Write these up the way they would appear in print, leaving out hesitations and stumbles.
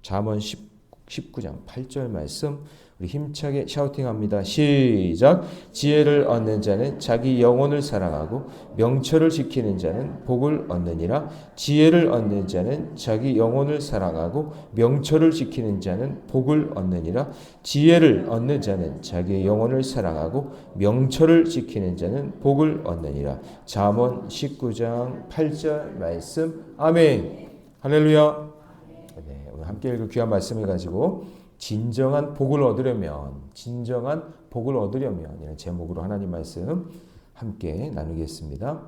잠언 19장 8절 말씀 우리 힘차게 샤우팅합니다. 시작. 지혜를 얻는 자는 자기 영혼을 사랑하고 명철을 지키는 자는 복을 얻느니라. 지혜를 얻는 자는 자기 영혼을 사랑하고 명철을 지키는 자는 복을 얻느니라. 지혜를 얻는 자는 자기 영혼을 사랑하고 명철을 지키는 자는 복을 얻느니라. 잠언 19장 8절 말씀. 아멘. 할렐루야. 네, 오늘 함께 읽을 귀한 말씀을 가지고 진정한 복을 얻으려면 이런 제목으로 하나님 말씀 함께 나누겠습니다.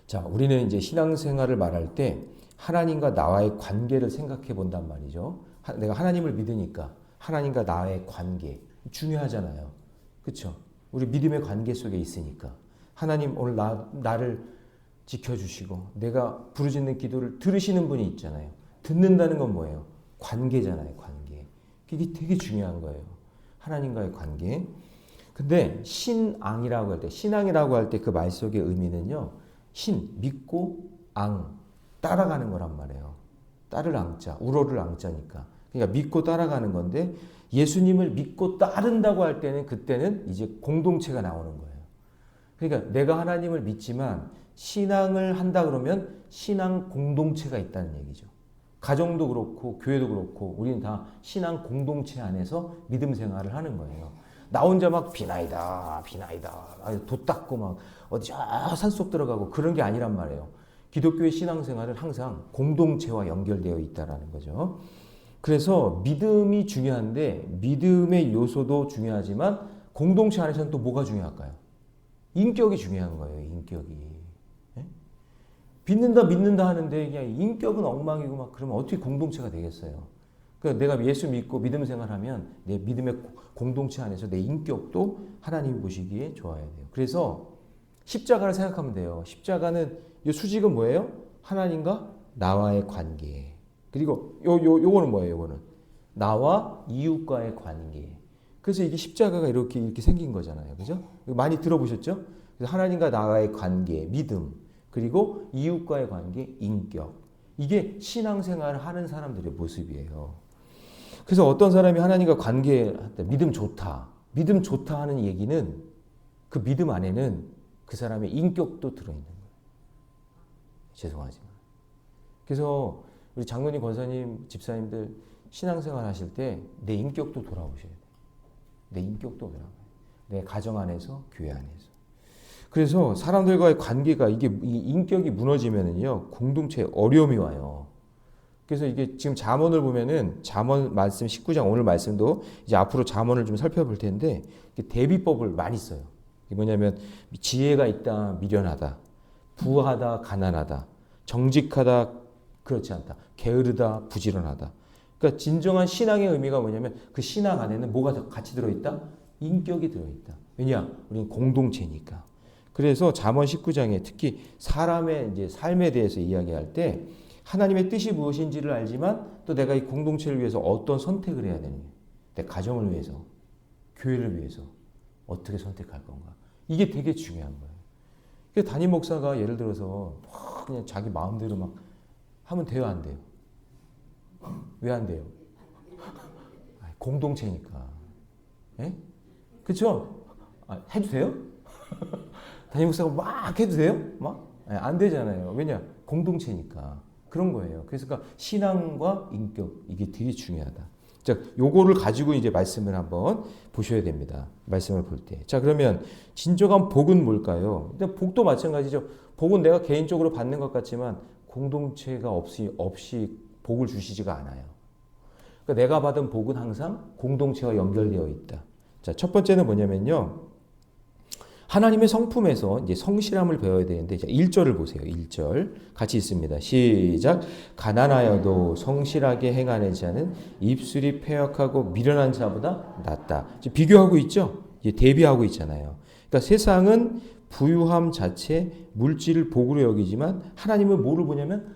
자, 우리는 이제 신앙생활을 말할 때 하나님과 나와의 관계를 생각해 본단 말이죠. 내가 하나님을 믿으니까 하나님과 나의 관계 중요하잖아요. 그렇죠? 우리 믿음의 관계 속에 있으니까 하나님 오늘 나를 지켜주시고 내가 부르짖는 기도를 들으시는 분이 있잖아요. 듣는다는 건 뭐예요? 관계잖아요. 관계. 이게 되게 중요한 거예요. 하나님과의 관계. 근데 신앙이라고 할 때 그 말 속의 의미는요. 믿고 앙, 따라가는 거란 말이에요. 따를 앙자, 우러를 앙자니까. 그러니까 믿고 따라가는 건데 예수님을 믿고 따른다고 할 때는 그때는 이제 공동체가 나오는 거예요. 그러니까 내가 하나님을 믿지만 신앙을 한다 그러면 신앙 공동체가 있다는 얘기죠. 가정도 그렇고 교회도 그렇고 우리는 다 신앙 공동체 안에서 믿음 생활을 하는 거예요. 나 혼자 막 비나이다 돛 닦고 막 어디 산속 들어가고 그런 게 아니란 말이에요. 기독교의 신앙생활은 항상 공동체와 연결되어 있다는 거죠. 그래서 믿음이 중요한데 믿음의 요소도 중요하지만 공동체 안에서는 또 뭐가 중요할까요? 인격이 중요한 거예요. 인격이. 믿는다 하는데 그냥 인격은 엉망이고 막 그러면 어떻게 공동체가 되겠어요? 그러니까 내가 예수 믿고 믿음 생활하면 내 믿음의 공동체 안에서 내 인격도 하나님이 보시기에 좋아야 돼요. 그래서 십자가를 생각하면 돼요. 십자가는 이 수직은 뭐예요? 하나님과 나와의 관계. 그리고 요거는 뭐예요? 요거는 나와 이웃과의 관계. 그래서 이게 십자가가 이렇게 생긴 거잖아요. 그죠? 많이 들어보셨죠? 그래서 하나님과 나와의 관계, 믿음. 그리고 이웃과의 관계, 인격. 이게 신앙생활을 하는 사람들의 모습이에요. 그래서 어떤 사람이 하나님과 관계할 때 믿음 좋다 하는 얘기는 그 믿음 안에는 그 사람의 인격도 들어있는 거예요. 죄송하지만. 그래서 우리 장로님, 권사님, 집사님들 신앙생활 하실 때 내 인격도 돌아오셔야 돼요. 내 인격도 돌아가요. 내 가정 안에서, 교회 안에서. 그래서 사람들과의 관계가 이 인격이 무너지면은요 공동체에 어려움이 와요. 그래서 이게 지금 잠언을 보면은 잠언 말씀 19장 오늘 말씀도 이제 앞으로 잠언을 좀 살펴볼 텐데 대비법을 많이 써요. 이게 뭐냐면 지혜가 있다 미련하다, 부하다 가난하다, 정직하다 그렇지 않다, 게으르다 부지런하다. 그러니까 진정한 신앙의 의미가 뭐냐면 그 신앙 안에는 뭐가 같이 들어있다? 인격이 들어있다. 왜냐? 우리는 공동체니까. 그래서 잠언 19장에 특히 사람의 이제 삶에 대해서 이야기할 때 하나님의 뜻이 무엇인지를 알지만 또 내가 이 공동체를 위해서 어떤 선택을 해야 되는지, 내 가정을 위해서, 교회를 위해서 어떻게 선택할 건가. 이게 되게 중요한 거예요. 그래서 담임 목사가 예를 들어서 막 그냥 자기 마음대로 막 하면 돼요, 안 돼요? 왜 안 돼요? 공동체니까. 예? 그렇죠? 해도 돼요? 담임 목사가 막 해도 돼요? 막? 안 되잖아요. 왜냐? 공동체니까. 그런 거예요. 그래서 신앙과 인격, 이게 되게 중요하다. 자, 요거를 가지고 이제 말씀을 한번 보셔야 됩니다. 말씀을 볼 때. 자, 그러면 진정한 복은 뭘까요? 근데 복도 마찬가지죠. 복은 내가 개인적으로 받는 것 같지만 공동체가 없이 복을 주시지가 않아요. 그러니까 내가 받은 복은 항상 공동체와 연결되어 있다. 자, 첫 번째는 뭐냐면요. 하나님의 성품에서 이제 성실함을 배워야 되는데 1절을 보세요. 1절 같이 있습니다. 시작. 가난하여도 성실하게 행하는 자는 입술이 패역하고 미련한 자보다 낫다. 비교하고 있죠. 이제 대비하고 있잖아요. 그러니까 세상은 부유함 자체 물질을 복으로 여기지만 하나님은 뭐를 보냐면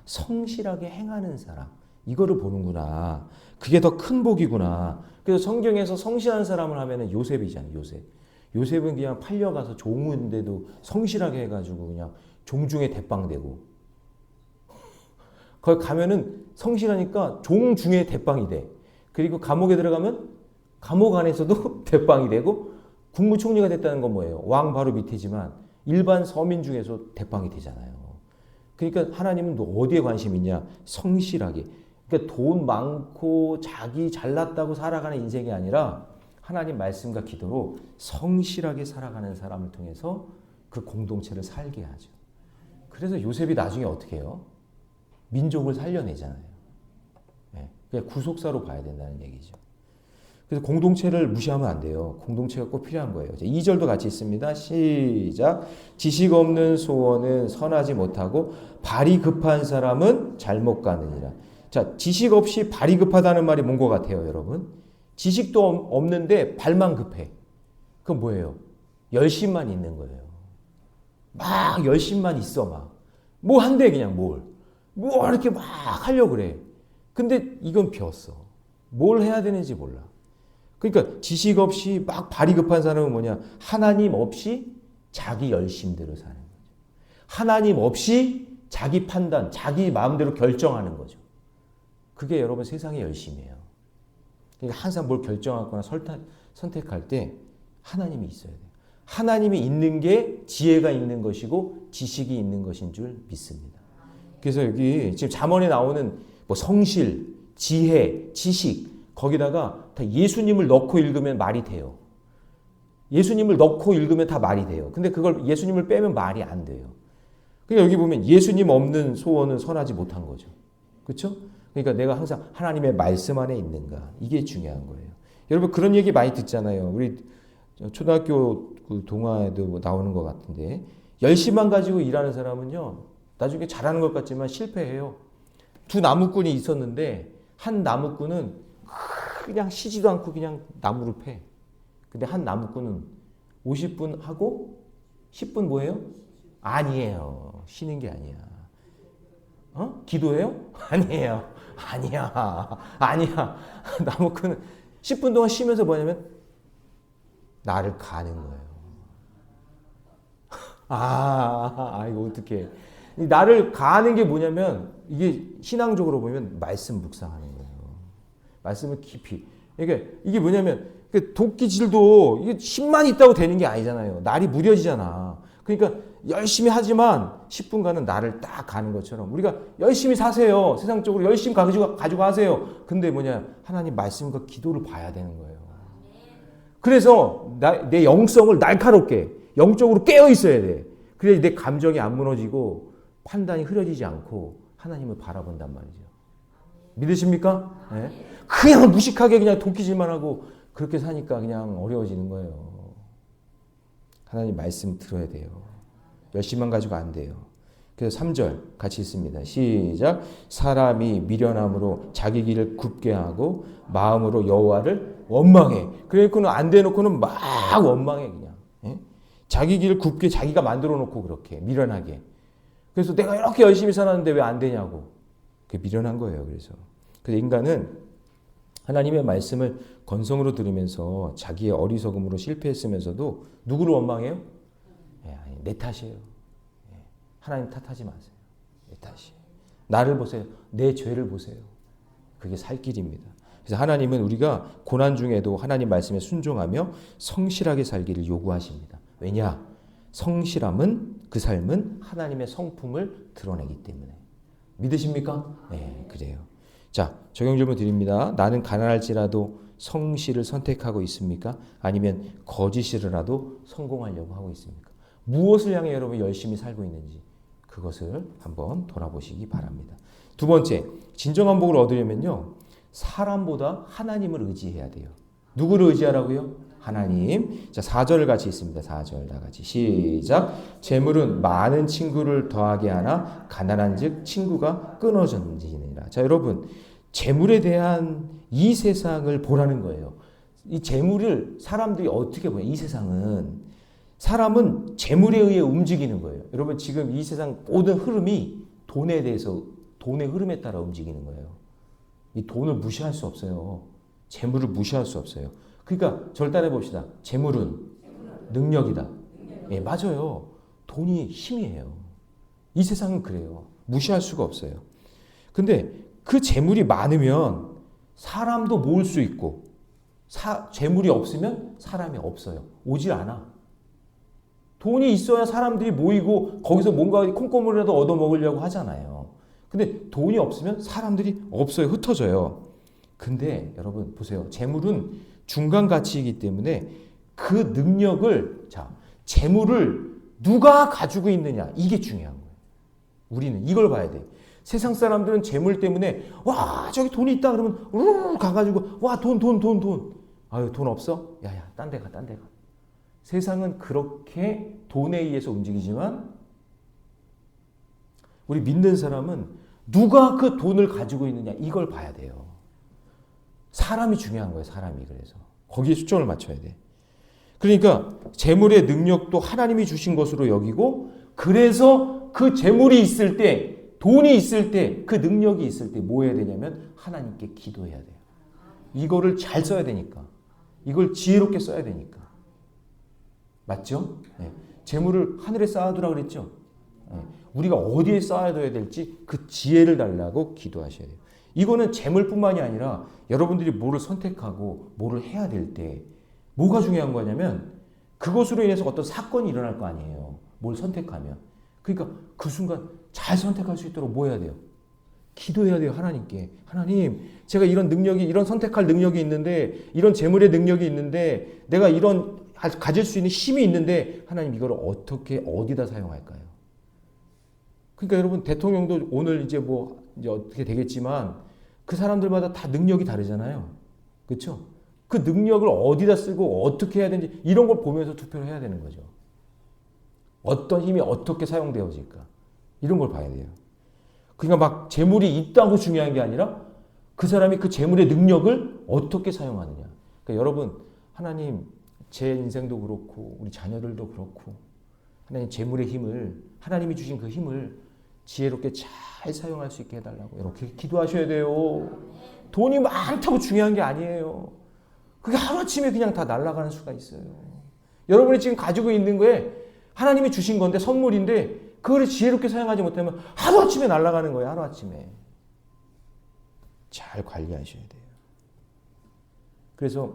성실하게 행하는 사람. 이거를 보는구나. 그게 더 큰 복이구나. 그래서 성경에서 성실한 사람을 하면은 요셉이잖아요. 요셉은 그냥 팔려가서 종인데도 성실하게 해가지고 그냥 종중에 대빵되고 거기 가면은 성실하니까 종 중에 대빵이 돼. 그리고 감옥에 들어가면 감옥 안에서도 대빵이 되고 국무총리가 됐다는 건 뭐예요? 왕 바로 밑이지만 일반 서민 중에서 대빵이 되잖아요. 그러니까 하나님은 너 어디에 관심 있냐? 성실하게. 그러니까 돈 많고 자기 잘났다고 살아가는 인생이 아니라 하나님 말씀과 기도로 성실하게 살아가는 사람을 통해서 그 공동체를 살게 하죠. 그래서 요셉이 나중에 어떻게 해요? 민족을 살려내잖아요. 네. 그냥 구속사로 봐야 된다는 얘기죠. 그래서 공동체를 무시하면 안 돼요. 공동체가 꼭 필요한 거예요. 2절도 같이 있습니다. 시작. 지식 없는 소원은 선하지 못하고 발이 급한 사람은 잘못 가느니라. 자, 지식 없이 발이 급하다는 말이 뭔 것 같아요, 여러분? 지식도 없는데 발만 급해. 그건 뭐예요? 열심만 있는 거예요. 막 열심만 있어, 막. 뭐 한대, 그냥 뭘. 뭐 이렇게 막 하려고 그래. 근데 이건 비었어. 뭘 해야 되는지 몰라. 그러니까 지식 없이 막 발이 급한 사람은 뭐냐? 하나님 없이 자기 열심대로 사는 거죠. 하나님 없이 자기 판단, 자기 마음대로 결정하는 거죠. 그게 여러분 세상의 열심이에요. 그러니까 항상 뭘 결정하거나 선택할 때 하나님이 있어야 돼요. 하나님이 있는 게 지혜가 있는 것이고 지식이 있는 것인 줄 믿습니다. 그래서 여기 지금 잠언에 나오는 뭐 성실, 지혜, 지식 거기다가 다 예수님을 넣고 읽으면 말이 돼요. 예수님을 넣고 읽으면 다 말이 돼요. 근데 그걸 예수님을 빼면 말이 안 돼요. 그러니까 여기 보면 예수님 없는 소원은 선하지 못한 거죠. 그렇죠? 그러니까 내가 항상 하나님의 말씀 안에 있는가. 이게 중요한 거예요. 여러분 그런 얘기 많이 듣잖아요. 우리 초등학교 그 동화에도 나오는 것 같은데 열심만 가지고 일하는 사람은요. 나중에 잘하는 것 같지만 실패해요. 두 나무꾼이 있었는데 한 나무꾼은 그냥 쉬지도 않고 그냥 나무를 패. 근데 한 나무꾼은 50분 하고 10분 뭐예요? 아니에요. 쉬는 게 아니야. 기도해요? 아니에요. 아니야. 나무꾼은 10분 동안 쉬면서 뭐냐면 나를 가는 거예요. 이거 어떡해. 나를 가는 게 뭐냐면 이게 신앙적으로 보면 말씀 묵상하는 거예요. 말씀을 깊이. 이게 뭐냐면 도끼질도 이게 힘만 있다고 되는 게 아니잖아요. 날이 무뎌지잖아. 그러니까 열심히 하지만 10분간은 나를 딱 가는 것처럼 우리가 열심히 사세요. 세상적으로 열심히 가지고 하세요. 근데 뭐냐 하나님 말씀과 기도를 봐야 되는 거예요. 그래서 내 영성을 날카롭게 영적으로 깨어 있어야 돼. 그래야 내 감정이 안 무너지고 판단이 흐려지지 않고 하나님을 바라본단 말이죠. 믿으십니까? 네? 그냥 무식하게 그냥 도끼질만 하고 그렇게 사니까 그냥 어려워지는 거예요. 하나님 말씀 들어야 돼요. 열심만 가지고 안 돼요. 그래서 3절 같이 있습니다. 시작. 사람이 미련함으로 자기 길을 굽게 하고 마음으로 여호와를 원망해. 그래놓고는 안 돼놓고는 막 원망해 그냥. 예? 자기 길을 굽게 자기가 만들어 놓고 그렇게 미련하게. 그래서 내가 이렇게 열심히 살았는데 왜 안 되냐고. 그게 미련한 거예요. 그래서 인간은 하나님의 말씀을 건성으로 들으면서 자기의 어리석음으로 실패했으면서도 누구를 원망해요? 내 탓이에요. 하나님 탓하지 마세요. 내 탓이에요. 나를 보세요. 내 죄를 보세요. 그게 살 길입니다. 그래서 하나님은 우리가 고난 중에도 하나님 말씀에 순종하며 성실하게 살기를 요구하십니다. 왜냐? 성실함은 그 삶은 하나님의 성품을 드러내기 때문에. 믿으십니까? 네, 그래요. 자, 적용 질문 드립니다. 나는 가난할지라도 성실을 선택하고 있습니까? 아니면 거짓이라도 성공하려고 하고 있습니까? 무엇을 향해 여러분 열심히 살고 있는지 그것을 한번 돌아보시기 바랍니다. 두 번째, 진정한 복을 얻으려면요. 사람보다 하나님을 의지해야 돼요. 누구를 의지하라고요? 하나님. 자, 4절을 같이 있습니다. 4절 다 같이 시작. 재물은 많은 친구를 더하게 하나 가난한즉 친구가 끊어졌느니라. 자, 여러분 재물에 대한 이 세상을 보라는 거예요. 이 재물을 사람들이 어떻게 보냐? 이 세상은 사람은 재물에 의해 움직이는 거예요. 여러분 지금 이 세상 모든 흐름이 돈에 대해서 돈의 흐름에 따라 움직이는 거예요. 이 돈을 무시할 수 없어요. 재물을 무시할 수 없어요. 그러니까 절 따라해 봅시다. 재물은 능력이다. 예, 맞아요. 돈이 힘이에요. 이 세상은 그래요. 무시할 수가 없어요. 근데 그 재물이 많으면 사람도 모을 수 있고 재물이 없으면 사람이 없어요. 오질 않아. 돈이 있어야 사람들이 모이고 거기서 뭔가 콩고물이라도 얻어먹으려고 하잖아요. 근데 돈이 없으면 사람들이 없어요. 흩어져요. 근데 여러분 보세요. 재물은 중간 가치이기 때문에 그 능력을 재물을 누가 가지고 있느냐 이게 중요한 거예요. 우리는 이걸 봐야 돼. 세상 사람들은 재물 때문에 와 저기 돈이 있다 그러면 우르르 가가지고 와 돈. 아유 돈 없어? 야야 딴 데 가. 세상은 그렇게 돈에 의해서 움직이지만 우리 믿는 사람은 누가 그 돈을 가지고 있느냐 이걸 봐야 돼요. 사람이 중요한 거예요. 사람이. 그래서 거기에 초점을 맞춰야 돼. 그러니까 재물의 능력도 하나님이 주신 것으로 여기고 그래서 그 재물이 있을 때 돈이 있을 때 그 능력이 있을 때 뭐 해야 되냐면 하나님께 기도해야 돼요. 이거를 잘 써야 되니까. 이걸 지혜롭게 써야 되니까. 맞죠? 네. 재물을 하늘에 쌓아두라고 그랬죠? 네. 우리가 어디에 쌓아둬야 될지 그 지혜를 달라고 기도하셔야 돼요. 이거는 재물뿐만이 아니라 여러분들이 뭐를 선택하고 뭐를 해야 될 때 뭐가 중요한 거냐면 그것으로 인해서 어떤 사건이 일어날 거 아니에요. 뭘 선택하면. 그러니까 그 순간 잘 선택할 수 있도록 뭐 해야 돼요? 기도해야 돼요. 하나님께. 하나님, 제가 이런 능력이, 이런 선택할 능력이 있는데, 이런 재물의 능력이 있는데, 내가 이런 가질 수 있는 힘이 있는데, 하나님 이걸 어떻게, 어디다 사용할까요? 그러니까 여러분, 대통령도 오늘 이제 어떻게 되겠지만, 그 사람들마다 다 능력이 다르잖아요. 그렇죠? 그 능력을 어디다 쓰고 어떻게 해야 되는지, 이런 걸 보면서 투표를 해야 되는 거죠. 어떤 힘이 어떻게 사용되어질까? 이런 걸 봐야 돼요. 그러니까 막 재물이 있다고 중요한 게 아니라 그 사람이 그 재물의 능력을 어떻게 사용하느냐. 그러니까 여러분, 하나님 제 인생도 그렇고 우리 자녀들도 그렇고 하나님 재물의 힘을 하나님이 주신 그 힘을 지혜롭게 잘 사용할 수 있게 해달라고 이렇게 기도하셔야 돼요. 돈이 많다고 중요한 게 아니에요. 그게 하루아침에 그냥 다 날아가는 수가 있어요. 여러분이 지금 가지고 있는 거에 하나님이 주신 건데 선물인데 그걸 지혜롭게 사용하지 못하면 하루아침에 날아가는 거예요. 하루아침에. 잘 관리하셔야 돼요. 그래서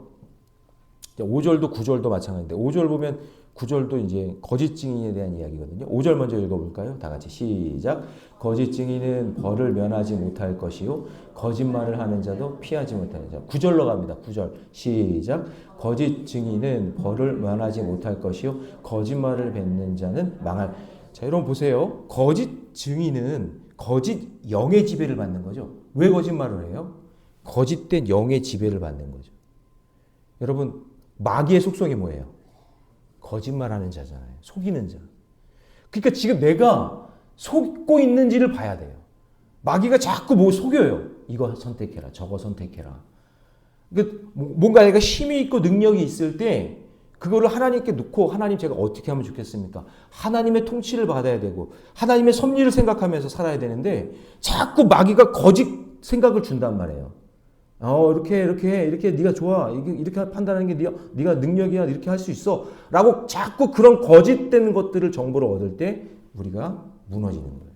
5절도 9절도 마찬가지인데 5절 보면 9절도 이제 거짓 증인에 대한 이야기거든요. 5절 먼저 읽어볼까요? 다 같이 시작. 거짓 증인은 벌을 면하지 못할 것이요 거짓말을 하는 자도 피하지 못하는 자. 9절로 갑니다. 9절 시작. 거짓 증인은 벌을 면하지 못할 것이요 거짓말을 뱉는 자는 망할. 자, 여러분 보세요. 거짓 증인은 거짓 영의 지배를 받는 거죠. 왜 거짓말을 해요? 거짓된 영의 지배를 받는 거죠. 여러분, 마귀의 속성이 뭐예요? 거짓말하는 자잖아요. 속이는 자. 그러니까 지금 내가 속고 있는지를 봐야 돼요. 마귀가 자꾸 뭐 속여요. 이거 선택해라. 저거 선택해라. 그러니까 뭔가 내가 힘이 있고 능력이 있을 때 그거를 하나님께 놓고 하나님 제가 어떻게 하면 좋겠습니까? 하나님의 통치를 받아야 되고 하나님의 섭리를 생각하면서 살아야 되는데 자꾸 마귀가 거짓 생각을 준단 말이에요. 이렇게 네가 좋아. 이렇게 판단하는 게 네가 능력이야. 이렇게 할 수 있어. 라고 자꾸 그런 거짓된 것들을 정보를 얻을 때 우리가 무너지는 거예요.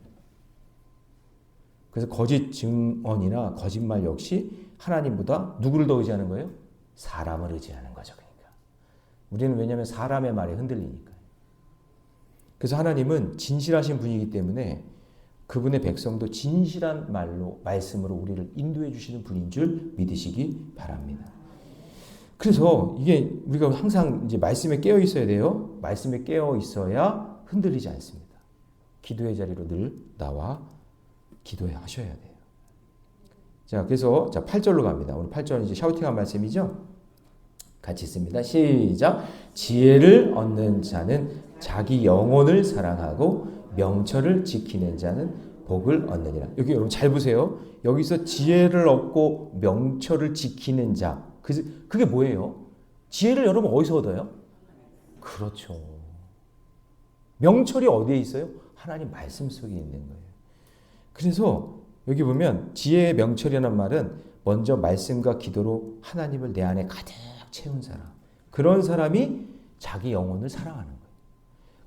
그래서 거짓 증언이나 거짓말 역시 하나님보다 누구를 더 의지하는 거예요? 사람을 의지하는 거죠. 그러니까. 우리는 왜냐하면 사람의 말에 흔들리니까요. 그래서 하나님은 진실하신 분이기 때문에 그분의 백성도 진실한 말씀으로 우리를 인도해 주시는 분인 줄 믿으시기 바랍니다. 그래서 이게 우리가 항상 이제 말씀에 깨어 있어야 돼요. 말씀에 깨어 있어야 흔들리지 않습니다. 기도의 자리로 늘 나와 기도하셔야 돼요. 자, 그래서 8절로 갑니다. 오늘 8절은 이제 샤우팅한 말씀이죠. 같이 읽습니다. 시작. 지혜를 얻는 자는 자기 영혼을 사랑하고 명철을 지키는 자는 복을 얻느니라. 여기 여러분 잘 보세요. 여기서 지혜를 얻고 명철을 지키는 자. 그게 뭐예요? 지혜를 여러분 어디서 얻어요? 그렇죠. 명철이 어디에 있어요? 하나님 말씀 속에 있는 거예요. 그래서 여기 보면 지혜의 명철이라는 말은 먼저 말씀과 기도로 하나님을 내 안에 가득 채운 사람. 그런 사람이 자기 영혼을 사랑하는 거예요.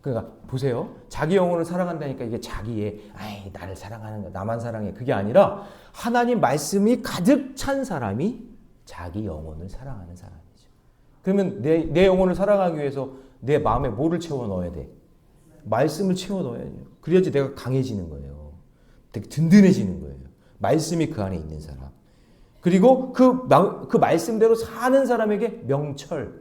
그러니까 보세요. 자기 영혼을 사랑한다니까 이게 자기의 아이 나를 사랑하는 거 나만 사랑해 그게 아니라 하나님 말씀이 가득 찬 사람이 자기 영혼을 사랑하는 사람이죠. 그러면 내 영혼을 사랑하기 위해서 내 마음에 뭐를 채워 넣어야 돼? 말씀을 채워 넣어야죠. 그래야지 내가 강해지는 거예요. 되게 든든해지는 거예요. 말씀이 그 안에 있는 사람. 그리고 그 말씀대로 사는 사람에게 명철,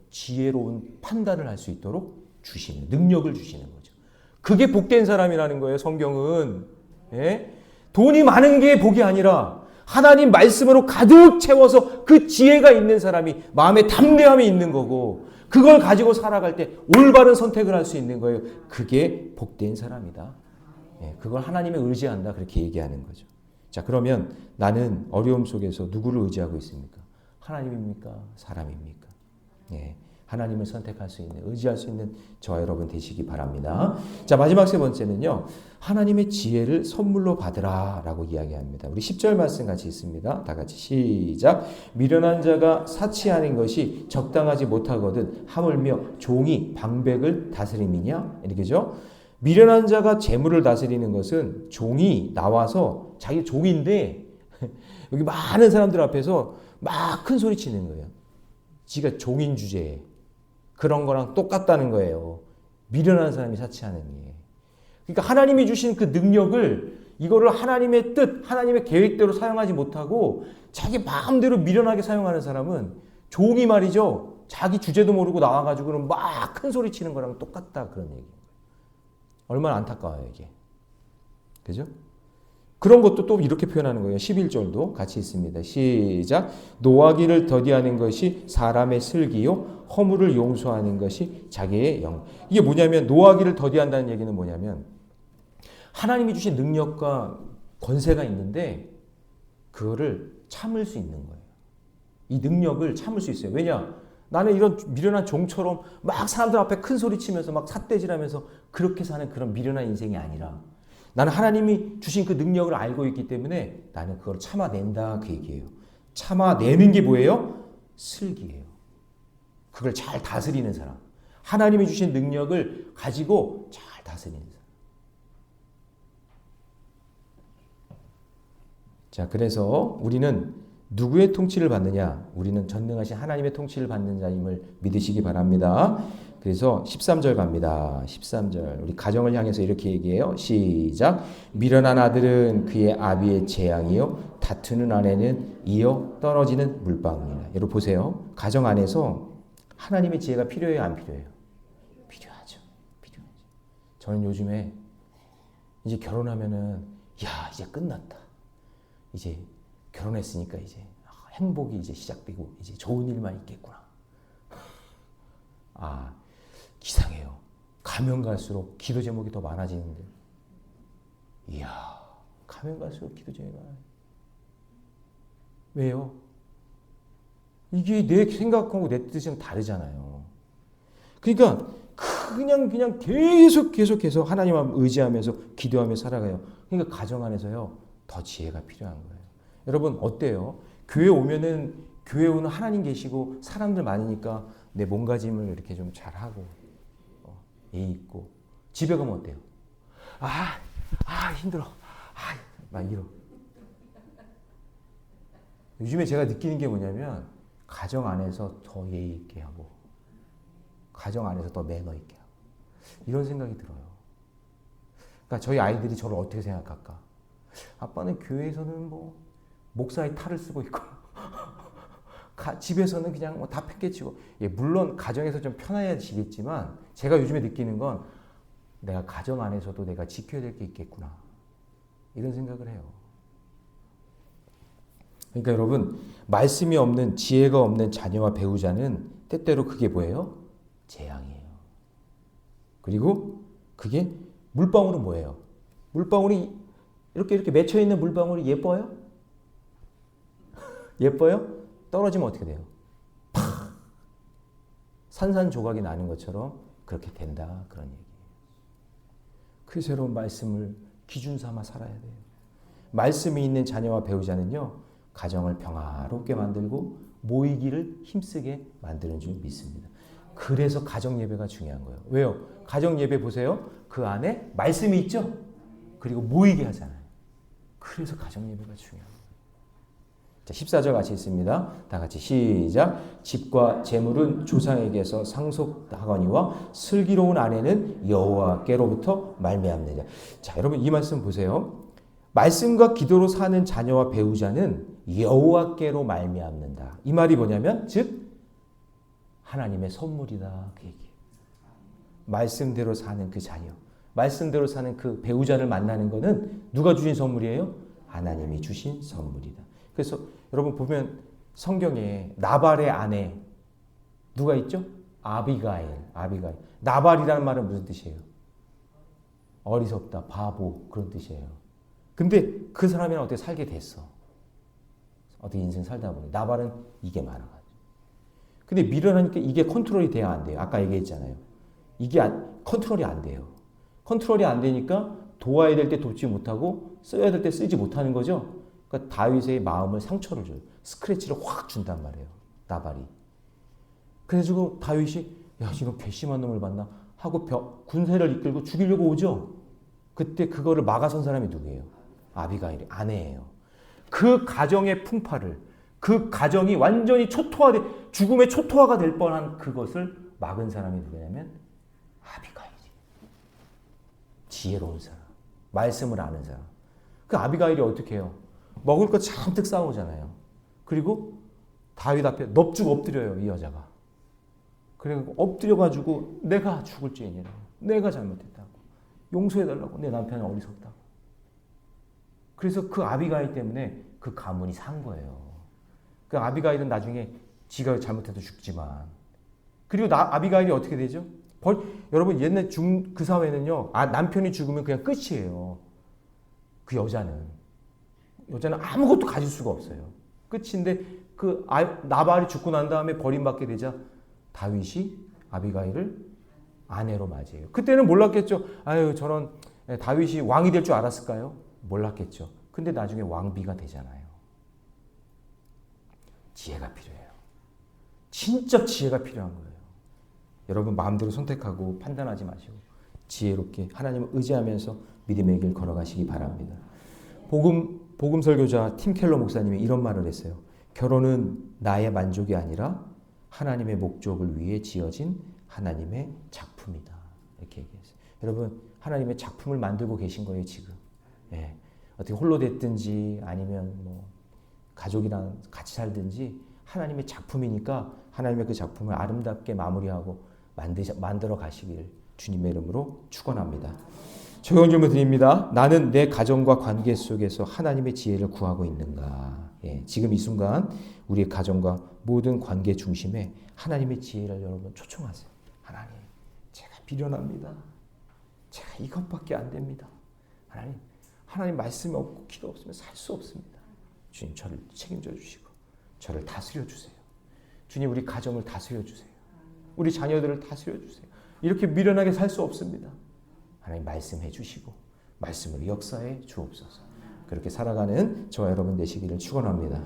지혜로운 판단을 할 수 있도록 주시는, 능력을 주시는 거죠. 그게 복된 사람이라는 거예요, 성경은. 예? 돈이 많은 게 복이 아니라 하나님 말씀으로 가득 채워서 그 지혜가 있는 사람이 마음에 담대함이 있는 거고 그걸 가지고 살아갈 때 올바른 선택을 할 수 있는 거예요. 그게 복된 사람이다. 예, 그걸 하나님에 의지한다. 그렇게 얘기하는 거죠. 자, 그러면 나는 어려움 속에서 누구를 의지하고 있습니까? 하나님입니까? 사람입니까? 예, 하나님을 선택할 수 있는, 의지할 수 있는 저와 여러분 되시기 바랍니다. 자, 마지막 세 번째는요. 하나님의 지혜를 선물로 받으라 라고 이야기합니다. 우리 10절 말씀 같이 있습니다. 다 같이 시작. 미련한 자가 사치하는 것이 적당하지 못하거든 하물며 종이 방백을 다스림이냐? 이렇게죠. 미련한 자가 재물을 다스리는 것은 종이 나와서 자기 종인데 여기 많은 사람들 앞에서 막 큰 소리 치는 거예요. 지가 종인 주제에 그런 거랑 똑같다는 거예요. 미련한 사람이 사치하는 게. 그러니까 하나님이 주신 그 능력을 이거를 하나님의 뜻, 하나님의 계획대로 사용하지 못하고 자기 마음대로 미련하게 사용하는 사람은 종이 말이죠. 자기 주제도 모르고 나와가지고는 막 큰 소리 치는 거랑 똑같다 그런 얘기예요. 얼마나 안타까워요 이게. 그죠? 그런 것도 또 이렇게 표현하는 거예요. 11절도 같이 있습니다. 시작. 노하기를 더디하는 것이 사람의 슬기요 허물을 용서하는 것이 자기의 영. 이게 뭐냐면 노하기를 더디한다는 얘기는 뭐냐면 하나님이 주신 능력과 권세가 있는데 그거를 참을 수 있는 거예요. 이 능력을 참을 수 있어요. 왜냐? 나는 이런 미련한 종처럼 막 사람들 앞에 큰 소리 치면서 막 삿대질하면서 그렇게 사는 그런 미련한 인생이 아니라 나는 하나님이 주신 그 능력을 알고 있기 때문에 나는 그걸 참아낸다 그 얘기예요. 참아내는 게 뭐예요? 슬기예요. 그걸 잘 다스리는 사람. 하나님이 주신 능력을 가지고 잘 다스리는 사람. 자, 그래서 우리는 누구의 통치를 받느냐? 우리는 전능하신 하나님의 통치를 받는 자임을 믿으시기 바랍니다. 그래서 13절 갑니다. 13절. 우리 가정을 향해서 이렇게 얘기해요. 시작. 미련한 아들은 그의 아비의 재앙이요 다투는 아내는 이어 떨어지는 물방울이라. 여러분 보세요. 가정 안에서 하나님의 지혜가 필요해요, 안 필요해요? 필요하죠. 필요하죠. 저는 요즘에 이제 결혼하면은 야, 이제 끝났다. 이제 결혼했으니까 이제 행복이 이제 시작되고 이제 좋은 일만 있겠구나. 아, 이상해요. 가면 갈수록 기도 제목이 더 많아지는데. 이야, 가면 갈수록 기도 제목이 많아요. 왜요? 이게 내 생각하고 내 뜻이랑 다르잖아요. 그러니까 그냥 계속해서 하나님 의지하면서 기도하며 살아가요. 그러니까 가정 안에서요 더 지혜가 필요한 거예요. 여러분 어때요? 교회 오면은 교회 오는 하나님 계시고 사람들 많으니까 내 몸가짐을 이렇게 좀 잘하고 예의 있고 집에 가면 어때요? 힘들어. 막 이러. 요즘에 제가 느끼는 게 뭐냐면 가정 안에서 더 예의 있게 하고 가정 안에서 더 매너 있게 하고 이런 생각이 들어요. 그러니까 저희 아이들이 저를 어떻게 생각할까? 아빠는 교회에서는 뭐 목사의 탈을 쓰고 있고 집에서는 그냥 뭐 다 팽개치고 물론 가정에서 좀 편해지겠지만 제가 요즘에 느끼는 건 내가 가정 안에서도 내가 지켜야 될 게 있겠구나 이런 생각을 해요. 그러니까 여러분 말씀이 없는 지혜가 없는 자녀와 배우자는 때때로 그게 뭐예요? 재앙이에요. 그리고 그게 물방울은 뭐예요? 물방울이 이렇게 맺혀있는 물방울이 예뻐요? 예뻐요? 떨어지면 어떻게 돼요? 팍! 산산조각이 나는 것처럼 그렇게 된다 그런 얘기예요. 그 새로운 말씀을 기준 삼아 살아야 돼요. 말씀이 있는 자녀와 배우자는요 가정을 평화롭게 만들고 모이기를 힘쓰게 만드는 줄 믿습니다. 그래서 가정 예배가 중요한 거예요. 왜요? 가정 예배 보세요. 그 안에 말씀이 있죠. 그리고 모이게 하잖아요. 그래서 가정 예배가 중요한 거예요. 자, 14절 같이 있습니다. 다 같이 시작. 집과 재물은 조상에게서 상속하거니와 슬기로운 아내는 여호와께로부터 말미암느니라. 자, 여러분 이 말씀 보세요. 말씀과 기도로 사는 자녀와 배우자는 여호와께로 말미암는다. 이 말이 뭐냐면 즉 하나님의 선물이다 그 얘기예요. 말씀대로 사는 그 자녀, 말씀대로 사는 그 배우자를 만나는 것은 누가 주신 선물이에요? 하나님이 주신 선물이다. 그래서 여러분 보면 성경에 나발의 아내 누가 있죠? 아비가일. 나발이라는 말은 무슨 뜻이에요? 어리석다, 바보 그런 뜻이에요. 근데 그 사람이랑 어떻게 살게 됐어. 어떻게 인생 살다 보니 나발은 이게 많아가지고. 근데 미련하니까 이게 컨트롤이 돼야 안 돼요. 아까 얘기했잖아요. 이게 컨트롤이 안 돼요. 컨트롤이 안 되니까 도와야 될 때 돕지 못하고 써야 될 때 쓰지 못하는 거죠. 그러니까 다윗의 마음을 상처를 줘요. 스크래치를 확 준단 말이에요. 나발이. 그래가지고 다윗이 야 이런 괘씸한 놈을 봤나 하고 군세를 이끌고 죽이려고 오죠. 그때 그거를 막아선 사람이 누구예요? 아비가일이 아내예요. 그 가정의 풍파를 그 가정이 완전히 죽음의 초토화가 될 뻔한 그것을 막은 사람이 누구냐면 아비가일이. 지혜로운 사람. 말씀을 아는 사람. 그 아비가일이 어떻게 해요? 먹을 거 잔뜩 싸우잖아요. 그리고 다윗 앞에 넙죽 엎드려요. 이 여자가. 그리고 엎드려가지고 내가 죽을지니라. 내가 잘못했다고. 용서해달라고. 내 남편은 어리석다고. 그래서 그 아비가일 때문에 그 가문이 산 거예요. 그 아비가일은 나중에 지가 잘못해도 죽지만. 그리고 아비가일이 어떻게 되죠? 여러분 옛날 그 사회는요. 남편이 죽으면 그냥 끝이에요. 그 여자는 아무것도 가질 수가 없어요. 끝인데 그 나발이 죽고 난 다음에 버림받게 되자 다윗이 아비가일을 아내로 맞이해요. 그때는 몰랐겠죠. 아유 저런 다윗이 왕이 될 줄 알았을까요? 몰랐겠죠. 근데 나중에 왕비가 되잖아요. 지혜가 필요해요. 진짜 지혜가 필요한 거예요. 여러분 마음대로 선택하고 판단하지 마시고 지혜롭게 하나님을 의지하면서 믿음의 길 걸어가시기 바랍니다. 복음 설교자 팀 켈러 목사님이 이런 말을 했어요. 결혼은 나의 만족이 아니라 하나님의 목적을 위해 지어진 하나님의 작품이다. 이렇게 얘기했어요. 여러분 하나님의 작품을 만들고 계신 거예요 지금. 예. 어떻게 홀로 됐든지 아니면 뭐 가족이랑 같이 살든지 하나님의 작품이니까 하나님의 그 작품을 아름답게 마무리하고 만들어 가시길 주님의 이름으로 축원합니다. 적용 질문 드립니다. 나는 내 가정과 관계 속에서 하나님의 지혜를 구하고 있는가? 예, 지금 이 순간 우리의 가정과 모든 관계 중심에 하나님의 지혜를 여러분 초청하세요. 하나님, 제가 미련합니다. 제가 이것밖에 안 됩니다. 하나님 말씀이 없고 기도 없으면 살 수 없습니다. 주님 저를 책임져 주시고 저를 다스려 주세요. 주님 우리 가정을 다스려 주세요. 우리 자녀들을 다스려 주세요. 이렇게 미련하게 살 수 없습니다. 하나님 말씀해 주시고 말씀으로 역사해 주옵소서. 그렇게 살아가는 저와 여러분 되시기를 축원합니다.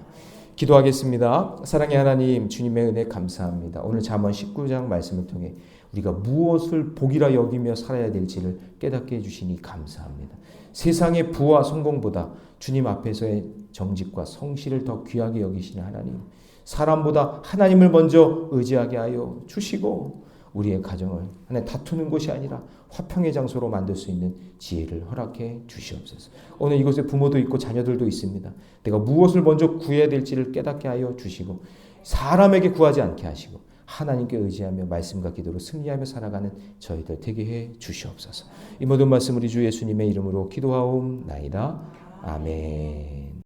기도하겠습니다. 사랑의 하나님 주님의 은혜 감사합니다. 오늘 잠언 19장 말씀을 통해 우리가 무엇을 복이라 여기며 살아야 될지를 깨닫게 해주시니 감사합니다. 세상의 부와 성공보다 주님 앞에서의 정직과 성실을 더 귀하게 여기시는 하나님, 사람보다 하나님을 먼저 의지하게 하여 주시고 우리의 가정을 하나님 다투는 곳이 아니라 화평의 장소로 만들 수 있는 지혜를 허락해 주시옵소서. 오늘 이곳에 부모도 있고 자녀들도 있습니다. 내가 무엇을 먼저 구해야 될지를 깨닫게 하여 주시고 사람에게 구하지 않게 하시고 하나님께 의지하며 말씀과 기도로 승리하며 살아가는 저희들 되게 해 주시옵소서. 이 모든 말씀 우리 주 예수님의 이름으로 기도하옵나이다. 아멘.